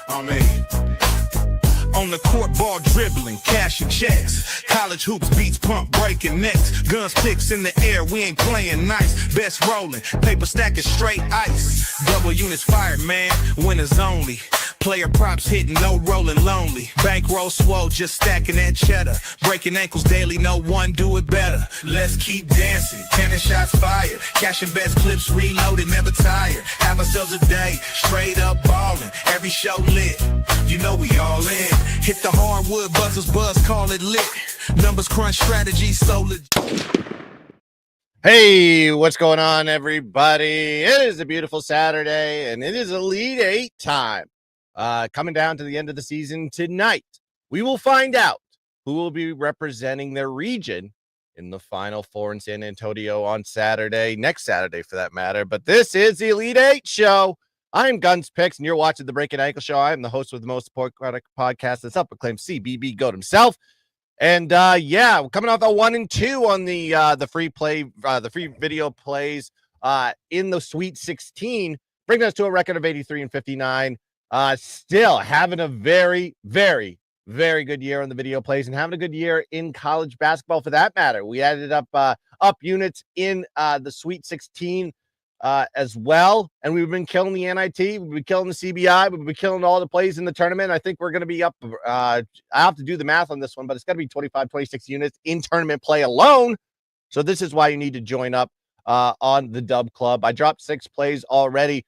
I mean, on the court, ball dribbling, cashing checks. College hoops, beats, pump, breaking necks. GunzPicks in the air, we ain't playing nice. Best rolling, paper stacking straight ice. Double units fired, man, winners only. Player props hitting, no rolling lonely. Bankroll swole, just stacking that cheddar. Breaking ankles daily, no one do it better. Let's keep dancing, 10 shots fired. Cashing best clips, reloaded, never tired. Have ourselves a day, straight up ballin'. Every show lit, you know we all in. Hit the hardwood, buzzers buzz, call it lit. Numbers crunch, strategy solid. Hey, what's going on, everybody? It is a beautiful Saturday, and it is Elite Eight time. Coming down to the end of the season tonight, we will find out who will be representing their region in the Final Four in San Antonio on Saturday, next Saturday for that matter. But this is the Elite Eight show. I'm GunzPicks, and you're watching the Breakin show. I'm the host with the most support podcast that's up, acclaimed CBB GOAT himself. And yeah, we're coming off a 1 and 2 on the free play, the free video plays in the Sweet 16, bringing us to a record of 83 and 59. Still having a very, very, very good year on the video plays and having a good year in college basketball for that matter. We added up units in the Sweet 16 as well, and we've been killing the NIT, we've been killing the CBI, we've been killing all the plays in the tournament. I think we're going to be up, I have to do the math on this one, but it's got to be 25, 26 units in tournament play alone. So this is why you need to join up on the Dub Club. I dropped 6 plays already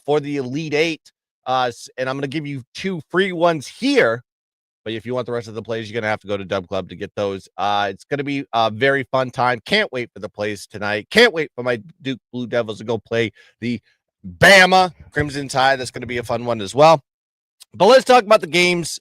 for the Elite Eight, and I'm going to give you 2 free ones here. But if you want the rest of the plays, you're going to have to go to Dub Club to get those. It's going to be a very fun time. Can't wait for the plays tonight. Can't wait for my Duke Blue Devils to go play the Bama Crimson Tide. That's going to be a fun one as well. But let's talk about the games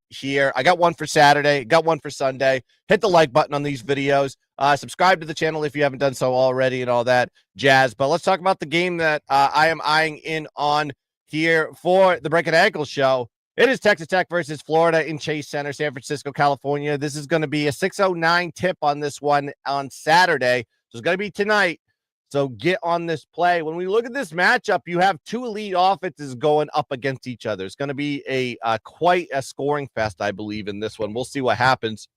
here. I got one for Saturday, got one for Sunday. Hit the like button on these videos. Subscribe to the channel if you haven't done so already and all that jazz. But let's talk about the game that I am eyeing in on here for the Breakin show. It is Texas Tech versus Florida in Chase Center, San Francisco, California. This is going to be a 6:09 tip on this one on Saturday. So it's going to be tonight. So get on this play. When we look at this matchup, you have 2 elite offenses going up against each other. It's going to be a quite a scoring fest, I believe, in this one. We'll see what happens.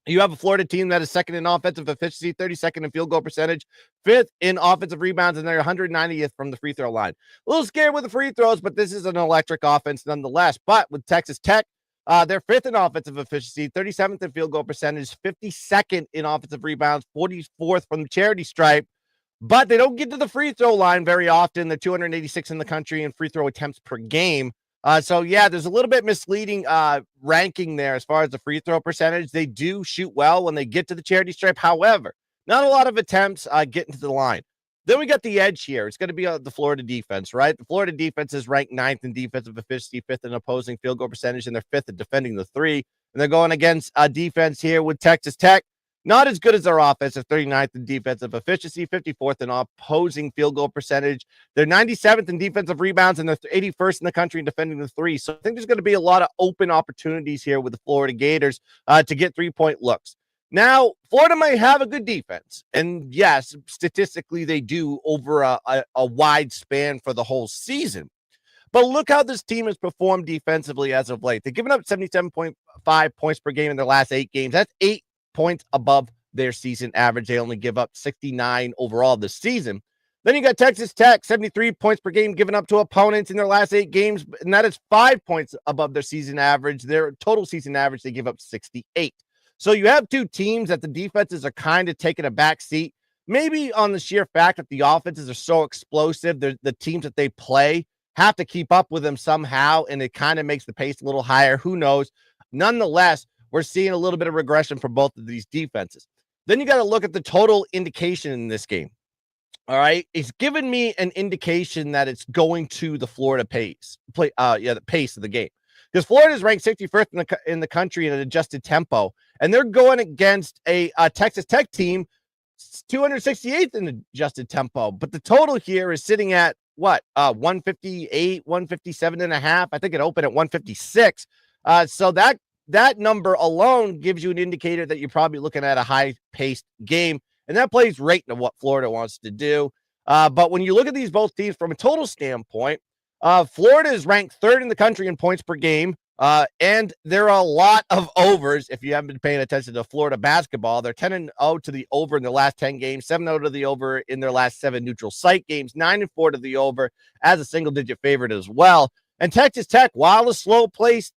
You have a Florida team that is second in offensive efficiency, 32nd in field goal percentage, 5th in offensive rebounds, and they're 190th from the free throw line. A little scared with the free throws, but this is an electric offense nonetheless. But with Texas Tech, they're 5th in offensive efficiency, 37th in field goal percentage, 52nd in offensive rebounds, 44th from the charity stripe. But they don't get to the free throw line very often. They're 286 in the country in free throw attempts per game. So, yeah, there's a little bit misleading ranking there as far as the free throw percentage. They do shoot well when they get to the charity stripe. However, not a lot of attempts getting to the line. Then we got the edge here. It's going to be the Florida defense, right? The Florida defense is ranked 9th in defensive efficiency, 5th in opposing field goal percentage, and they're 5th in defending the 3. And they're going against defense here with Texas Tech. Not as good as their offense at 39th in defensive efficiency, 54th in opposing field goal percentage. They're 97th in defensive rebounds, and they're 81st in the country in defending the 3. So I think there's going to be a lot of open opportunities here with the Florida Gators to get 3-point looks. Now, Florida might have a good defense, and yes, statistically they do over a wide span for the whole season. But look how this team has performed defensively as of late. They've given up 77.5 points per game in their last 8 games. That's 8 points above their season average. They only give up 69 overall this season. Then you got Texas Tech, 73 points per game given up to opponents in their last 8 games, and that is 5 points above their season average. Their total season average, they give up 68. So you have 2 teams that the defenses are kind of taking a back seat, maybe on the sheer fact that the offenses are so explosive. The teams that they play have to keep up with them somehow, and it kind of makes the pace a little higher. Who knows? Nonetheless, we're seeing a little bit of regression for both of these defenses. Then you got to look at the total indication in this game. All right. It's given me an indication that it's going to the Florida pace. The pace of the game. Because Florida is ranked 61st in the country in an adjusted tempo. And they're going against a Texas Tech team 268th in adjusted tempo. But the total here is sitting at what? 158, 157 and a half. I think it opened at 156. So that number alone gives you an indicator that you're probably looking at a high-paced game, and that plays right into what Florida wants to do. But when you look at these both teams from a total standpoint, Florida is ranked third in the country in points per game. And there are a lot of overs. If you haven't been paying attention to Florida basketball, they're 10-0 to the over in their last 10 games, 7-0 to the over in their last 7 neutral site games, 9-4 to the over as a single-digit favorite as well. And Texas Tech, while a slow-paced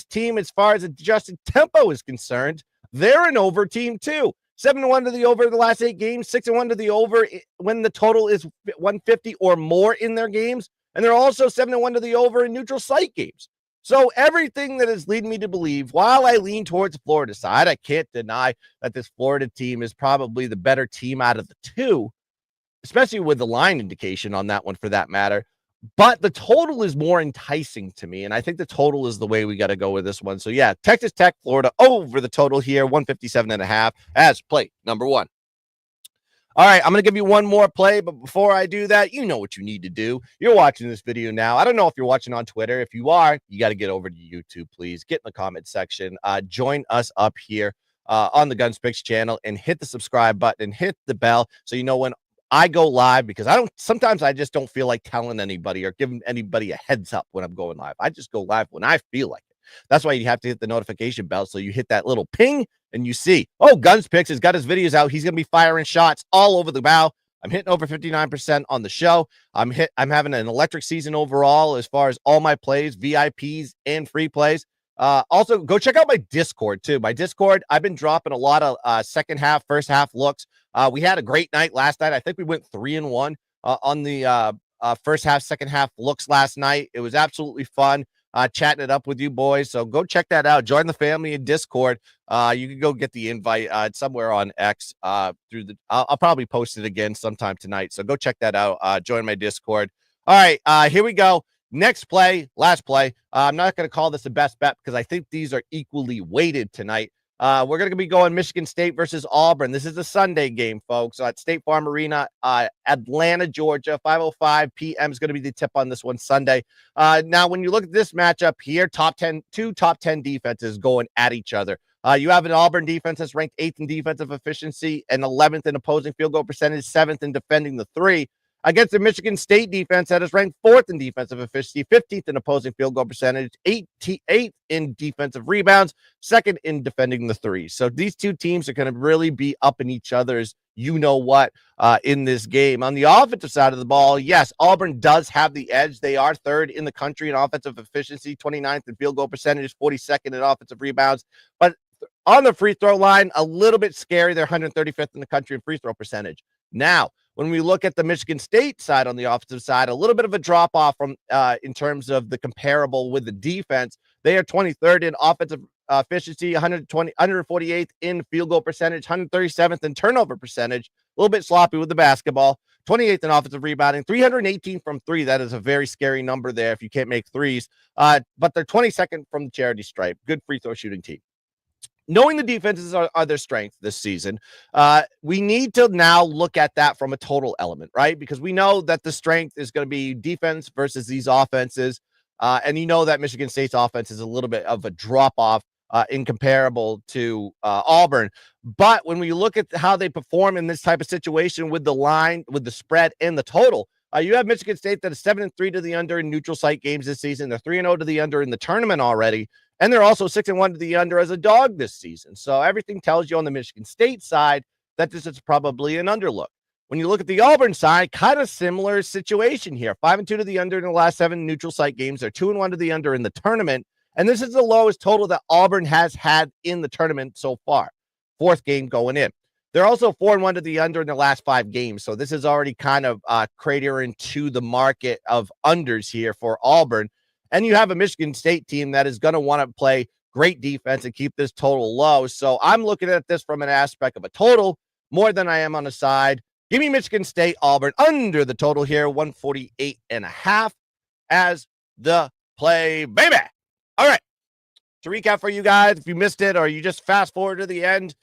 team as far as adjusted tempo is concerned, they're an over team too. 7-1 to the over in the last 8 games, 6-1 to the over when the total is 150 or more in their games. And they're also 7-1 to the over in neutral site games. So everything that is leading me to believe, while I lean towards the Florida side, I can't deny that this Florida team is probably the better team out of the two, especially with the line indication on that one for that matter. But the total is more enticing to me, and I think the total is the way we got to go with this one. So yeah, Texas Tech, Florida over the total here, 157.5 as play number 1. All right, I'm going to give you one more play, but before I do that, you know what you need to do. You're watching this video now. I don't know if you're watching on Twitter. If you are, you got to get over to YouTube, please. Get in the comment section. Join us up here on the GunzPicks channel and hit the subscribe button and hit the bell so you know when I go live, because sometimes I just don't feel like telling anybody or giving anybody a heads up when I'm going live. I just go live when I feel like it. That's why you have to hit the notification bell. So you hit that little ping and you see, oh, GunzPicks has got his videos out. He's going to be firing shots all over the bow. I'm hitting over 59% on the show. I'm having an electric season overall as far as all my plays, VIPs and free plays. Also, go check out my Discord too. My Discord, I've been dropping a lot of second half, first half looks. We had a great night last night. I think we went 3-1 on the first half, second half looks last night. It was absolutely fun. Chatting it up with you boys. So go check that out. Join the family in Discord. You can go get the invite somewhere on X I'll probably post it again sometime tonight. So go check that out. Join my Discord. All right, here we go. Next play, last play. I'm not going to call this a best bet because I think these are equally weighted tonight. We're going to be going Michigan State versus Auburn. This is a Sunday game, folks, at State Farm Arena, Atlanta, Georgia. 5:05 p.m. is going to be the tip on this one Sunday. Now, when you look at this matchup here, two top 10 defenses going at each other. You have an Auburn defense that's ranked 8th in defensive efficiency and 11th in opposing field goal percentage, 7th in defending the 3. Against the Michigan State defense that is ranked 4th in defensive efficiency, 15th in opposing field goal percentage, 8th in defensive rebounds, 2nd in defending the 3. So these two teams are going to really be up in each other's you-know-what in this game. On the offensive side of the ball, yes, Auburn does have the edge. They are 3rd in the country in offensive efficiency, 29th in field goal percentage, 42nd in offensive rebounds. But on the free throw line, a little bit scary. They're 135th in the country in free throw percentage. Now, when we look at the Michigan State side on the offensive side, a little bit of a drop off from in terms of the comparable with the defense. They are 23rd in offensive efficiency, 148th in field goal percentage, 137th in turnover percentage. A little bit sloppy with the basketball. 28th in offensive rebounding, 318 from 3. That is a very scary number there if you can't make threes. But they're 22nd from the charity stripe. Good free throw shooting team. Knowing the defenses are their strength this season, we need to now look at that from a total element, right? Because we know that the strength is going to be defense versus these offenses. And you know that Michigan State's offense is a little bit of a drop-off incomparable to Auburn. But when we look at how they perform in this type of situation with the line, with the spread and the total, you have Michigan State that is 7-3 to the under in neutral site games this season. They're 3-0 to the under in the tournament already. And they're also 6-1 to the under as a dog this season. So everything tells you on the Michigan State side that this is probably an underlook. When you look at the Auburn side, kind of similar situation here. 5-2 to the under in the last 7 neutral site games. They're 2-1 to the under in the tournament. And this is the lowest total that Auburn has had in the tournament so far. 4th game going in. They're also 4-1 to the under in the last 5 games. So this is already kind of cratering to the market of unders here for Auburn. And you have a Michigan State team that is going to want to play great defense and keep this total low. So I'm looking at this from an aspect of a total more than I am on the side. Give me Michigan State, Auburn under the total here, 148.5 as the play, baby. All right. To recap for you guys, if you missed it or you just fast forward to the end,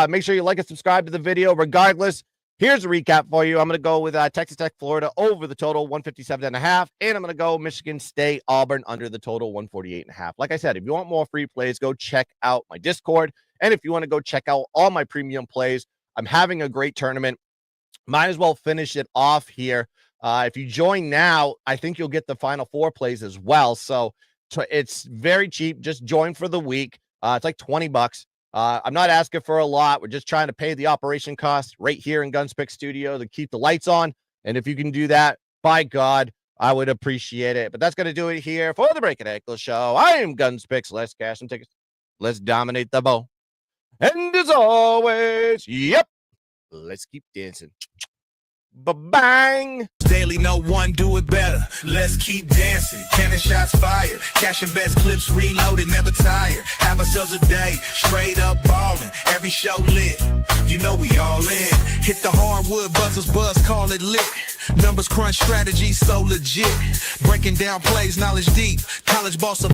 make sure you like and subscribe to the video. Regardless, here's a recap for you. I'm going to go with Texas Tech, Florida over the total, 157.5. And I'm going to go Michigan State, Auburn under the total, 148.5. Like I said, if you want more free plays, go check out my Discord. And if you want to go check out all my premium plays, I'm having a great tournament. Might as well finish it off here If you join now, I think you'll get the Final Four plays as well. So it's very cheap. Just join for the week. It's like $20. I'm not asking for a lot. We're just trying to pay the operation costs right here in GunzPicks Studio to keep the lights on. And if you can do that, by God, I would appreciate it. But that's going to do it here for the Breakin Ankle Show. I am GunzPicks. Let's cash some tickets. Let's dominate the bowl. And as always, yep, let's keep dancing. Ba-bang! Daily, no one do it better. Let's keep dancing. Cannon shots fired. Cash and best clips reloaded, never tired. Have ourselves a day, straight up ballin'. Every show lit. You know we all in. Hit the hardwood, buzzers buzz, call it lit. Numbers crunch, strategy so legit. Breaking down plays, knowledge deep. College boss.